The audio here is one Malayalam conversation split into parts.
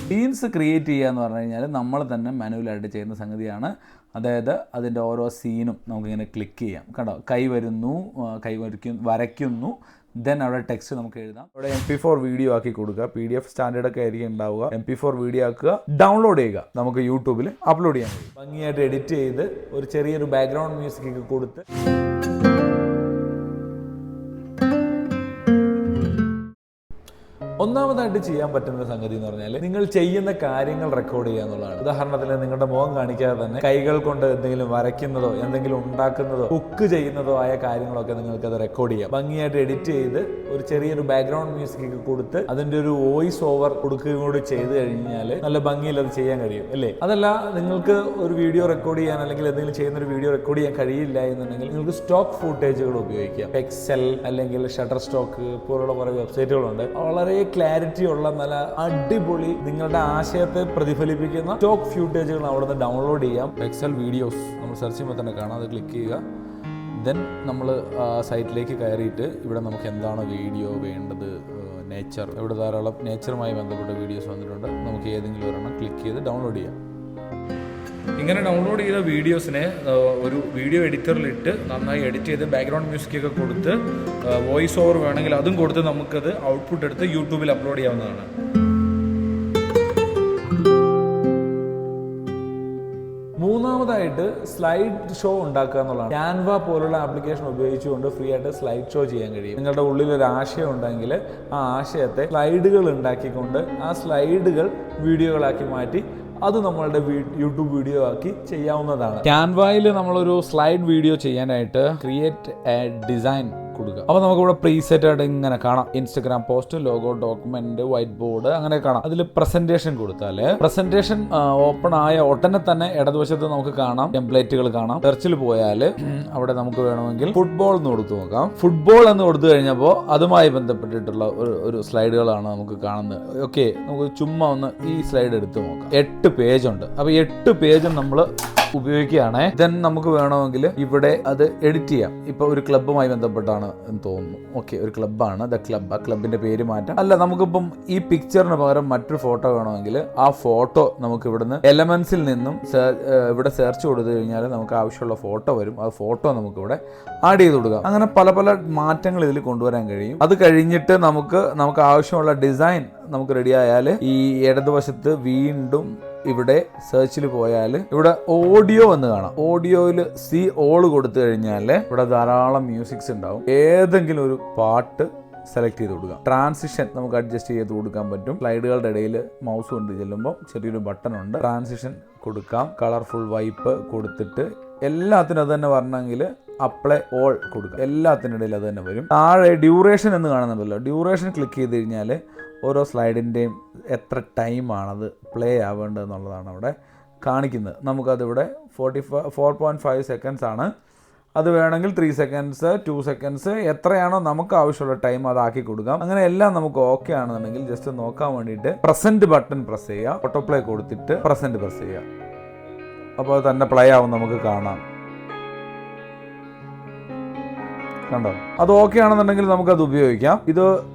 സീൻസ് ക്രിയേറ്റ് ചെയ്യുക എന്ന് പറഞ്ഞു കഴിഞ്ഞാൽ നമ്മൾ തന്നെ മാനുവലായിട്ട് ചെയ്യുന്ന സംഗതിയാണ്. അതായത് അതിൻ്റെ ഓരോ സീനും നമുക്കിങ്ങനെ ക്ലിക്ക് ചെയ്യാം. കണ്ടോ, കൈ വരുന്നു, വരയ്ക്കുന്നു, ദെൻ അവിടെ ടെക്സ്റ്റ് നമുക്ക് എഴുതാം. അവിടെ MP4 വീഡിയോ ആക്കി കൊടുക്കുക. PDF സ്റ്റാൻഡേർഡ് ഒക്കെ ആയിരിക്കും ഉണ്ടാവുക. MP4 വീഡിയോ ആക്കുക, ഡൗൺലോഡ് ചെയ്യുക, നമുക്ക് യൂട്യൂബിൽ അപ്ലോഡ് ചെയ്യാൻ കഴിയും. ഭംഗിയായിട്ട് എഡിറ്റ് ചെയ്ത് ഒരു ചെറിയൊരു ബാക്ക്ഗ്രൗണ്ട് മ്യൂസിക് ഒക്കെ കൊടുത്ത് ഒന്നാമതായിട്ട് ചെയ്യാൻ പറ്റുന്ന സംഗതി എന്ന് പറഞ്ഞാൽ നിങ്ങൾ ചെയ്യുന്ന കാര്യങ്ങൾ റെക്കോർഡ് ചെയ്യുക എന്നുള്ളതാണ്. ഉദാഹരണത്തിന് നിങ്ങളുടെ മുഖം കാണിക്കാതെ തന്നെ കൈകൾ കൊണ്ട് എന്തെങ്കിലും വരയ്ക്കുന്നതോ എന്തെങ്കിലും ഉണ്ടാക്കുന്നതോ കുക്ക് ചെയ്യുന്നതോ ആയ കാര്യങ്ങളൊക്കെ നിങ്ങൾക്ക് അത് റെക്കോർഡ് ചെയ്യാം. ഭംഗിയായിട്ട് എഡിറ്റ് ചെയ്ത് ഒരു ചെറിയൊരു ബാക്ക്ഗ്രൗണ്ട് മ്യൂസിക് ഒക്കെ കൊടുത്ത് അതിൻ്റെ ഒരു വോയിസ് ഓവർ കൊടുക്കുകയും കൂടി ചെയ്ത് കഴിഞ്ഞാൽ നല്ല ഭംഗിയിൽ അത് ചെയ്യാൻ കഴിയും, അല്ലേ? അതല്ല, നിങ്ങൾക്ക് ഒരു വീഡിയോ റെക്കോർഡ് ചെയ്യാൻ അല്ലെങ്കിൽ എന്തെങ്കിലും ചെയ്യുന്ന ഒരു വീഡിയോ റെക്കോർഡ് ചെയ്യാൻ കഴിയില്ല എന്നുണ്ടെങ്കിൽ നിങ്ങൾക്ക് സ്റ്റോക്ക് ഫുട്ടേജുകൾ ഉപയോഗിക്കാം. എക്സൽ അല്ലെങ്കിൽ ഷട്ടർ സ്റ്റോക്ക് പോലുള്ള കുറേ വെബ്സൈറ്റുകളുണ്ട്. വളരെ ക്ലാരിറ്റി ഉള്ള നല്ല അടിപൊളി നിങ്ങളുടെ ആശയത്തെ പ്രതിഫലിപ്പിക്കുന്ന സ്റ്റോക്ക് ഫ്യൂട്ടേജുകൾ അവിടെ നിന്ന് ഡൗൺലോഡ് ചെയ്യാം. എക്സൽ വീഡിയോസ് നമ്മൾ സെർച്ച് ചെയ്യുമ്പോൾ തന്നെ കാണാം. അത് ക്ലിക്ക് ചെയ്യുക. ദെൻ നമ്മൾ സൈറ്റിലേക്ക് കയറിയിട്ട് ഇവിടെ നമുക്ക് എന്താണ് വീഡിയോ വേണ്ടത്, നേച്ചർ, ഇവിടെ ധാരാളം നേച്ചറുമായി ബന്ധപ്പെട്ട വീഡിയോസ് വന്നിട്ടുണ്ട്. നമുക്ക് ഏതെങ്കിലും ഒരെണ്ണം ക്ലിക്ക് ചെയ്ത് ഡൗൺലോഡ് ചെയ്യാം. ഇങ്ങനെ ഡൗൺലോഡ് ചെയ്ത വീഡിയോസിനെ ഒരു വീഡിയോ എഡിറ്ററിലിട്ട് നന്നായി എഡിറ്റ് ചെയ്ത് ബാക്ക്ഗ്രൗണ്ട് മ്യൂസിക് ഒക്കെ കൊടുത്ത് വോയിസ് ഓവർ വേണമെങ്കിൽ അതും കൊടുത്ത് നമുക്കത് ഔട്ട്പുട്ട് എടുത്ത് യൂട്യൂബിൽ അപ്ലോഡ് ചെയ്യാവുന്നതാണ്. മൂന്നാമതായിട്ട് സ്ലൈഡ് ഷോ ഉണ്ടാക്കുക എന്നുള്ളതാണ്. ക്യാൻവ പോലുള്ള ആപ്ലിക്കേഷൻ ഉപയോഗിച്ചുകൊണ്ട് ഫ്രീ ആയിട്ട് സ്ലൈഡ് ഷോ ചെയ്യാൻ കഴിയും. നിങ്ങളുടെ ഉള്ളിൽ ഒരു ആശയം ഉണ്ടെങ്കിൽ ആ ആശയത്തെ സ്ലൈഡുകൾ ഉണ്ടാക്കിക്കൊണ്ട് ആ സ്ലൈഡുകൾ വീഡിയോകളാക്കി മാറ്റി അത് നമ്മളുടെ യൂട്യൂബ് വീഡിയോ ആക്കി ചെയ്യാവുന്നതാണ്. ക്യാൻവയിൽ നമ്മളൊരു സ്ലൈഡ് വീഡിയോ ചെയ്യാനായിട്ട് ക്രിയേറ്റ് എ ഡിസൈൻ കൊടുക്കുക. അപ്പോൾ നമുക്കിവിടെ പ്രീസെറ്റ് ആയിട്ട് ഇങ്ങനെ കാണാം. Instagram post, logo, document, white board, അങ്ങനെ കാണാം. അതിൽ പ്രസന്റേഷൻ കൊടുത്താൽ പ്രസന്റേഷൻ ഓപ്പൺ ആയ ഉടനെ തന്നെ ഇടതുവശത്ത് നമുക്ക് കാണാം, ടെംപ്ലേറ്റുകൾ കാണാം. സെർച്ചിൽ പോയാൽ അവിടെ നമുക്ക് വേണമെങ്കിൽ ഫുട്ബോൾ എന്ന് കൊടുത്തു നോക്കാം. ഫുട്ബോൾ എന്ന് കൊടുത്തു കഴിഞ്ഞപ്പോൾ അതുമായി ബന്ധപ്പെട്ടിട്ടുള്ള ഒരു സ്ലൈഡുകളാണ് നമുക്ക് കാണുന്നത്. ഓക്കെ, നമുക്ക് ചുമ്മാ ഒന്ന് ഈ സ്ലൈഡ് എടുത്ത് നോക്കാം. 8 പേജ് ഉണ്ട്. അപ്പോൾ 8 പേജും നമ്മൾ ഉപയോഗിക്കുകയാണ്. ദെൻ നമുക്ക് വേണമെങ്കിൽ ഇവിടെ അത് എഡിറ്റ് ചെയ്യാം. ഇപ്പൊ ഒരു ക്ലബ്ബുമായി ബന്ധപ്പെട്ടാണ് എന്ന് തോന്നുന്നു. ഓക്കെ, ഒരു ക്ലബ്ബാണ് ദ ക്ലബ്ബ്. ആ ക്ലബിന്റെ പേര് മാറ്റാം. അല്ല, നമുക്കിപ്പം ഈ പിക്ചറിന് പകരം മറ്റൊരു ഫോട്ടോ വേണമെങ്കിൽ ആ ഫോട്ടോ നമുക്ക് ഇവിടുന്ന് എലമെന്റ്സിൽ നിന്നും ഇവിടെ സെർച്ച് കൊടുത്തു കഴിഞ്ഞാൽ നമുക്ക് ആവശ്യമുള്ള ഫോട്ടോ വരും. ആ ഫോട്ടോ നമുക്ക് ഇവിടെ ആഡ് ചെയ്ത് കൊടുക്കാം. അങ്ങനെ പല പല മാറ്റങ്ങൾ ഇതിൽ കൊണ്ടുവരാൻ കഴിയും. അത് കഴിഞ്ഞിട്ട് നമുക്ക് ആവശ്യമുള്ള ഡിസൈൻ നമുക്ക് റെഡി ആയാൽ ഈ ഇടതുവശത്ത് വീണ്ടും ഇവിടെ സെർച്ചിൽ പോയാൽ ഇവിടെ ഓഡിയോ എന്ന് കാണാം. ഓഡിയോയിൽ സി ഓൾ കൊടുത്തു കഴിഞ്ഞാൽ ഇവിടെ ധാരാളം മ്യൂസിക്സ് ഉണ്ടാവും. ഏതെങ്കിലും ഒരു പാട്ട് സെലക്ട് ചെയ്ത് കൊടുക്കാം. ട്രാൻസിഷൻ നമുക്ക് അഡ്ജസ്റ്റ് ചെയ്ത് കൊടുക്കാൻ പറ്റും. സ്ലൈഡുകളുടെ ഇടയിൽ മൗസ് കൊണ്ട് ചെല്ലുമ്പോൾ ചെറിയൊരു ബട്ടൺ ഉണ്ട്, ട്രാൻസിഷൻ കൊടുക്കാം. കളർഫുൾ വൈപ്പ് കൊടുത്തിട്ട് എല്ലാത്തിനും അത് തന്നെ വരണമെങ്കിൽ അപ്ലൈ ഓൾ കൊടുക്കുക. എല്ലാത്തിനിടയിൽ അത് തന്നെ വരും. താഴെ ഡ്യൂറേഷൻ എന്ന് കാണുന്നുണ്ടല്ലോ, ഡ്യൂറേഷൻ ക്ലിക്ക് ചെയ്ത് കഴിഞ്ഞാൽ ഓരോ സ്ലൈഡിൻ്റെയും എത്ര ടൈമാണത് പ്ലേ ആവേണ്ടത് എന്നുള്ളതാണ് അവിടെ കാണിക്കുന്നത്. നമുക്കതിവിടെ 4.5 സെക്കൻഡ്സ് ആണ്. അത് വേണമെങ്കിൽ 3 സെക്കൻഡ്സ്, 2 സെക്കൻഡ്സ്, എത്രയാണോ നമുക്ക് ആവശ്യമുള്ള ടൈം അതാക്കി കൊടുക്കാം. അങ്ങനെ എല്ലാം നമുക്ക് ഓക്കെ ആണെന്നുണ്ടെങ്കിൽ ജസ്റ്റ് നോക്കാൻ വേണ്ടിയിട്ട് പ്രസന്റ് ബട്ടൺ പ്രസ് ചെയ്യുക. ഓട്ടോ പ്ലേ കൊടുത്തിട്ട് പ്രസന്റ് പ്രസ് ചെയ്യുക. അപ്പോൾ അത് തന്നെ പ്ലേ ആവും, നമുക്ക് കാണാം. കണ്ടോ? അത് ഓക്കെ ആണെന്നുണ്ടെങ്കിൽ നമുക്കത് ഉപയോഗിക്കാം. ഇത്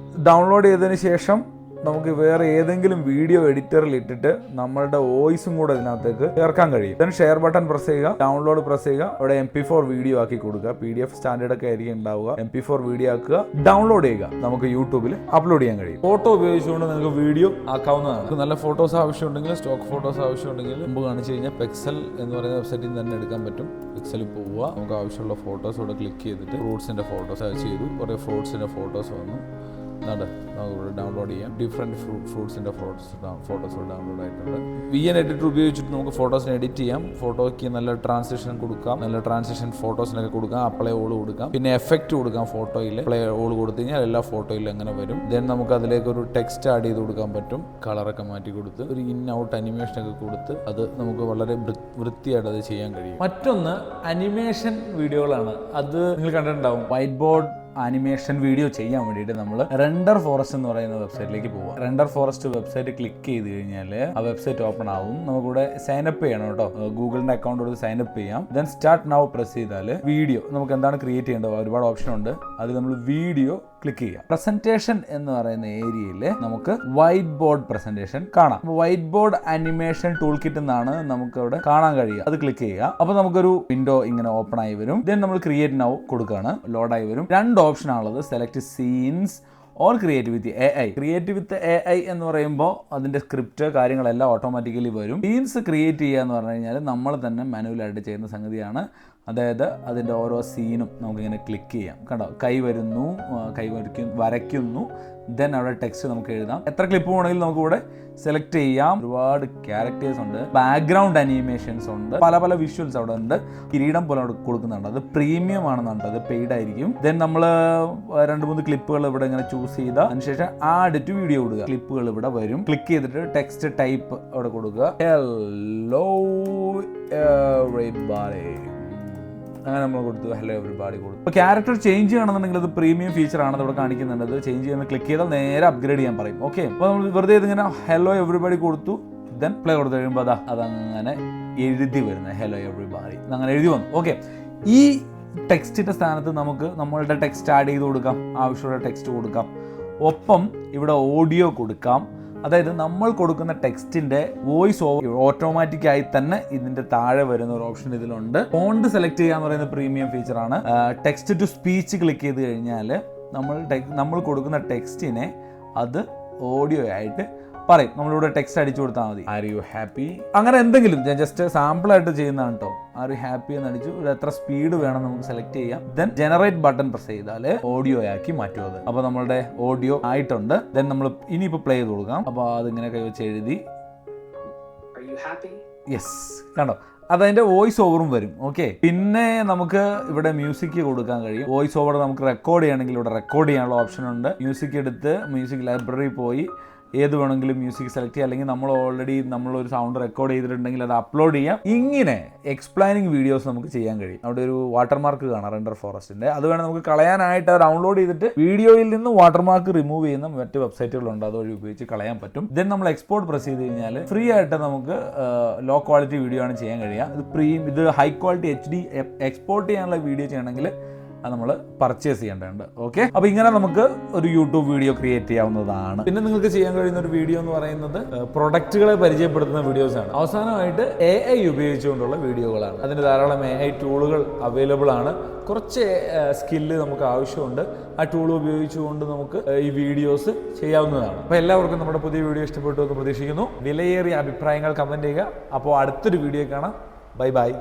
ഡൗൺലോഡ് ചെയ്തതിന് ശേഷം നമുക്ക് വേറെ ഏതെങ്കിലും വീഡിയോ എഡിറ്ററിൽ ഇട്ടിട്ട് നമ്മളുടെ വോയിസും കൂടെ ഇതിനകത്തേക്ക് ചേർക്കാൻ കഴിയും. ദെൻ ഷെയർ ബട്ടൺ പ്രസ് ചെയ്യുക, ഡൗൺലോഡ് പ്രസ് ചെയ്യുക, അവിടെ MP4 വീഡിയോ ആക്കി കൊടുക്കുക. PDF സ്റ്റാൻഡേർഡ് ഒക്കെ ആയിരിക്കും ഉണ്ടാവുക. MP4 വീഡിയോ ആക്കുക, ഡൗൺലോഡ് ചെയ്യുക, നമുക്ക് യൂട്യൂബിൽ അപ്ലോഡ് ചെയ്യാൻ കഴിയും. ഫോട്ടോ ഉപയോഗിച്ചുകൊണ്ട് നിങ്ങൾക്ക് വീഡിയോ ആക്കാവുന്നതാണ്. നല്ല ഫോട്ടോസ് ആവശ്യമുണ്ടെങ്കിൽ, സ്റ്റോക്ക് ഫോട്ടോസ് ആവശ്യമുണ്ടെങ്കിൽ മുമ്പ് കാണിച്ചു കഴിഞ്ഞാൽ പെക്സൽ എന്ന് പറയുന്ന വെബ്സൈറ്റിൽ നിന്ന് തന്നെ എടുക്കാൻ പറ്റും. പെക്സലിൽ പോവുക, നമുക്ക് ആവശ്യമുള്ള ഫോട്ടോസ് ഇവിടെ ക്ലിക്ക് ചെയ്തിട്ട് ഫ്രൂട്ട്സിന്റെ ഫോട്ടോസ് ചെയ്തു. കുറേ ഫ്രൂട്ട്സിന്റെ ഫോട്ടോസ് വന്നു. നമുക്കിവിടെ ഡൗൺലോഡ് ചെയ്യാം. ഡിഫറെൻറ്റ് ഫ്രൂട്ട്സിൻ്റെ ഫോട്ടോസ് ഡൗൺലോഡ് ആയിട്ടുണ്ട്. VN എഡിറ്റർ ഉപയോഗിച്ചിട്ട് നമുക്ക് ഫോട്ടോസിനെ എഡിറ്റ് ചെയ്യാം. ഫോട്ടോയ്ക്ക് നല്ല ട്രാൻസിഷൻ കൊടുക്കാം, നല്ല ട്രാൻസിഷൻ ഫോട്ടോസിനൊക്കെ കൊടുക്കാം. അപ്ലൈ ഓൾ കൊടുക്കാം, പിന്നെ എഫക്റ്റ് കൊടുക്കാം. ഫോട്ടോയിൽ അപ്ലൈ ഓൾ കൊടുത്തു കഴിഞ്ഞാൽ എല്ലാ ഫോട്ടോയിലും അങ്ങനെ വരും. ദെൻ നമുക്ക് അതിലേക്ക് ഒരു ടെക്സ്റ്റ് ആഡ് ചെയ്ത് കൊടുക്കാൻ പറ്റും. കളറൊക്കെ മാറ്റി കൊടുത്ത് ഒരു ഇൻ ഔട്ട് അനിമേഷനൊക്കെ കൊടുത്ത് അത് നമുക്ക് വളരെ വൃത്തിയായിട്ട് അത് ചെയ്യാൻ കഴിയും. മറ്റൊന്ന് അനിമേഷൻ വീഡിയോകളാണ്. അത് നിങ്ങൾ കണ്ടിട്ടുണ്ടാവും. വൈറ്റ് ബോർഡ് ആനിമേഷൻ വീഡിയോ ചെയ്യാൻ വേണ്ടിയിട്ട് നമ്മൾ റെൻഡർ ഫോറസ്റ്റ് എന്ന് പറയുന്ന വെബ്സൈറ്റിലേക്ക് പോവാം. റെൻഡർ ഫോറസ്റ്റ് വെബ്സൈറ്റ് ക്ലിക്ക് ചെയ്ത് കഴിഞ്ഞാൽ ആ വെബ്സൈറ്റ് ഓപ്പൺ ആവും. നമുക്കിവിടെ സൈനപ്പ് ചെയ്യണം കേട്ടോ. ഗൂഗിളിന്റെ അക്കൗണ്ട് കൊടുത്ത് സൈനപ്പ് ചെയ്യാം. ദെൻ സ്റ്റാർട്ട് നൗ പ്രസ് ചെയ്താൽ വീഡിയോ നമുക്ക് എന്താണ് ക്രിയേറ്റ് ചെയ്യേണ്ടത് ഒരുപാട് ഓപ്ഷൻ ഉണ്ട്. അതിൽ നമ്മൾ വീഡിയോ ക്ലിക്ക് ചെയ്യുക. പ്രസന്റേഷൻ എന്ന് പറയുന്ന ഏരിയയിൽ നമുക്ക് വൈറ്റ് ബോർഡ് പ്രസന്റേഷൻ കാണാം. White board animation tool kit എന്നാണ് നമുക്ക് അവിടെ കാണാൻ കഴിയുക. അത് ക്ലിക്ക് ചെയ്യുക. അപ്പോൾ നമുക്കൊരു വിൻഡോ ഇങ്ങനെ ഓപ്പൺ ആയി വരും. ദെൻ നമ്മൾ ക്രിയേറ്റ് നൗ കൊടുക്കുകയാണ്. ലോഡായി വരും. 2 ഓപ്ഷൻ ആണുള്ളത്, select scenes or create with AI. Create with AI എന്ന് പറയുമ്പോൾ അതിൻ്റെ സ്ക്രിപ്റ്റ് കാര്യങ്ങളെല്ലാം ഓട്ടോമാറ്റിക്കലി വരും. സീൻസ് ക്രിയേറ്റ് ചെയ്യുക എന്ന് പറഞ്ഞു കഴിഞ്ഞാൽ നമ്മൾ തന്നെ മാനുവലായിട്ട് ചെയ്യുന്ന സംഗതിയാണ്. അതായത് അതിൻ്റെ ഓരോ സീനും നമുക്കിങ്ങനെ ക്ലിക്ക് ചെയ്യാം. കണ്ടോ, കൈ വരുന്നു, കൈ വരയ്ക്കുന്നു, ദെൻ അവിടെ ടെക്സ്റ്റ് നമുക്ക് എഴുതാം. എത്ര ക്ലിപ്പ് വേണമെങ്കിലും നമുക്കിവിടെ സെലക്ട് ചെയ്യാം. ഒരുപാട് ക്യാരക്ടേഴ്സ് ഉണ്ട്, ബാക്ക്ഗ്രൗണ്ട് അനിമേഷൻസ് ഉണ്ട്, പല പല വിഷ്വൽസ് അവിടെ ഉണ്ട്. കിരീടം പോലെ അവിടെ കൊടുക്കുന്നുണ്ട്. അത് പ്രീമിയം ആണെന്നുണ്ട്, അത് പെയ്ഡ് ആയിരിക്കും. ദെൻ നമ്മൾ 2-3 ക്ലിപ്പുകൾ ഇവിടെ ഇങ്ങനെ ചൂസ് ചെയ്താൽ അതിനുശേഷം ആഡ് ടു വീഡിയോ കൊടുക്കുക. ക്ലിപ്പുകൾ ഇവിടെ വരും. ക്ലിക്ക് ചെയ്തിട്ട് ടെക്സ്റ്റ് ടൈപ്പ് അവിടെ കൊടുക്കുക. ഹലോ എവരിബഡി, അങ്ങനെ നമ്മൾ കൊടുത്തു. ഹലോ എവരിബഡി കൊടുത്തു. അപ്പോൾ ക്യാരക്ടർ ചേഞ്ച് ചെയ്യണമെന്നുണ്ടെങ്കിൽ അത് പ്രീമിയം ഫീച്ചർ ആണ് ഇവിടെ കാണിക്കുന്നുണ്ട്. അത് ചേഞ്ച് ചെയ്യുന്ന ക്ലിക്ക് ചെയ്താൽ നേരെ അപ്ഗ്രേഡ് ചെയ്യാൻ പറയും. ഓക്കെ, അപ്പോൾ നമ്മൾ വെറുതെ ഇതിങ്ങനെ ഹലോ എവരിബഡി കൊടുത്തു. ദെൻ പ്ലേ കൊടുത്തു കഴിയുമ്പോൾ അതങ്ങനെ എഴുതി വരുന്നത് ഹലോ എവരിബഡി അങ്ങനെ എഴുതി വന്നു. ഓക്കെ, ഈ ടെക്സ്റ്റിൻ്റെ സ്ഥാനത്ത് നമുക്ക് നമ്മളുടെ ടെക്സ്റ്റ് ആഡ് ചെയ്ത് കൊടുക്കാം, ആവശ്യമുള്ള ടെക്സ്റ്റ് കൊടുക്കാം. ഒപ്പം ഇവിടെ ഓഡിയോ കൊടുക്കാം. അതായത് നമ്മൾ കൊടുക്കുന്ന ടെക്സ്റ്റിന്റെ വോയിസ് ഓവർ ഓട്ടോമാറ്റിക്കായി തന്നെ ഇതിന്റെ താഴെ വരുന്ന ഒരു ഓപ്ഷൻ ഇതിലുണ്ട്. ഫോണ്ട് സെലക്ട് ചെയ്യാന്ന് പറയുന്ന പ്രീമിയം ഫീച്ചറാണ്. ടെക്സ്റ്റ് ടു സ്പീച്ച് ക്ലിക്ക് ചെയ്ത് കഴിഞ്ഞാൽ നമ്മൾ കൊടുക്കുന്ന ടെക്സ്റ്റിനെ അത് ഓഡിയോ ആയിട്ട് പറയും. നമ്മളിവിടെ ടെക്സ്റ്റ് അടിച്ചു കൊടുത്താൽ മതി. ആർ യു ഹാപ്പി, അങ്ങനെ എന്തെങ്കിലും. ഞാൻ ജസ്റ്റ് സാമ്പിൾ ആയിട്ട് ചെയ്യുന്നതാണ് കേട്ടോ. ആർ യു ഹാപ്പി എന്ന് അടിച്ചു. ഒരു എത്ര സ്പീഡ് വേണം നമുക്ക് സെലക്ട് ചെയ്യാം. ദെൻ ജനറേറ്റ് ബട്ടൺ പ്രസ് ചെയ്താൽ ഓഡിയോ ആക്കി മാറ്റും അത്. അപ്പോൾ നമ്മളുടെ ഓഡിയോ ആയിട്ടുണ്ട്. ദെൻ നമ്മൾ ഇനിയിപ്പോൾ പ്ലേ ചെയ്ത് കൊടുക്കാം. അപ്പോൾ അതിങ്ങനെ കൈവച്ച് എഴുതി യെസ്, കണ്ടോ, അതതിൻ്റെ വോയിസ് ഓവറും വരും. ഓക്കെ, പിന്നെ നമുക്ക് ഇവിടെ മ്യൂസിക് കൊടുക്കാൻ കഴിയും. വോയിസ് ഓവർ നമുക്ക് റെക്കോർഡ് ചെയ്യണമെങ്കിൽ ഇവിടെ റെക്കോർഡ് ചെയ്യാനുള്ള ഓപ്ഷൻ ഉണ്ട്. മ്യൂസിക് എടുത്ത് മ്യൂസിക് ലൈബ്രറി പോയി ഏത് വേണമെങ്കിലും മ്യൂസിക് സെലക്ട് ചെയ്യുക. അല്ലെങ്കിൽ നമ്മളൊരു സൗണ്ട് റെക്കോർഡ് ചെയ്തിട്ടുണ്ടെങ്കിൽ അത് അപ്ലോഡ് ചെയ്യാം. ഇങ്ങനെ എക്സ്പ്ലെയിനിങ് വീഡിയോസ് നമുക്ക് ചെയ്യാൻ കഴിയും. അവിടെ ഒരു വാട്ടർമാർക്ക് കാണാം റെൻഡർ ഫോറസ്റ്റിൻ്റെ. അത് വേണം നമുക്ക് കളയാനായിട്ട് ഡൗൺലോഡ് ചെയ്തിട്ട് വീഡിയോയിൽ നിന്ന് വാട്ടർമാർക്ക് റിമൂവ് ചെയ്യുന്ന മറ്റ് വെബ്സൈറ്റുകളുണ്ട്, അതുവഴി ഉപയോഗിച്ച് കളയാൻ പറ്റും. ദെൻ നമ്മൾ എക്സ്പോർട്ട് പ്രസ് ചെയ്ത് കഴിഞ്ഞാൽ ഫ്രീ ആയിട്ട് നമുക്ക് ലോ ക്വാളിറ്റി വീഡിയോ ആണ് ചെയ്യാൻ കഴിയുക. ഇത് ഹൈ ക്വാളിറ്റി HD എക്സ്പോർട്ട് ചെയ്യാനുള്ള വീഡിയോ ചെയ്യണമെങ്കിൽ അത് നമ്മൾ പർച്ചേസ് ചെയ്യേണ്ടതുണ്ട്. ഓക്കെ, അപ്പോൾ ഇങ്ങനെ നമുക്ക് ഒരു യൂട്യൂബ് വീഡിയോ ക്രിയേറ്റ് ചെയ്യാവുന്നതാണ്. പിന്നെ നിങ്ങൾക്ക് ചെയ്യാൻ കഴിയുന്ന ഒരു വീഡിയോ എന്ന് പറയുന്നത് പ്രൊഡക്റ്റുകളെ പരിചയപ്പെടുത്തുന്ന വീഡിയോസാണ്. അവസാനമായിട്ട് AI ഉപയോഗിച്ചുകൊണ്ടുള്ള വീഡിയോകളാണ്. അതിന് ധാരാളം AI ടൂളുകൾ അവൈലബിൾ ആണ്. കുറച്ച് സ്കില്ല് നമുക്ക് ആവശ്യമുണ്ട്. ആ ടൂൾ ഉപയോഗിച്ചുകൊണ്ട് നമുക്ക് ഈ വീഡിയോസ് ചെയ്യാവുന്നതാണ്. അപ്പോൾ എല്ലാവർക്കും നമ്മുടെ പുതിയ വീഡിയോ ഇഷ്ടപ്പെട്ടു എന്ന് പ്രതീക്ഷിക്കുന്നു. വിലയേറിയ അഭിപ്രായങ്ങൾ കമൻറ്റ് ചെയ്യുക. അപ്പോൾ അടുത്തൊരു വീഡിയോ കാണാം. Bye bye.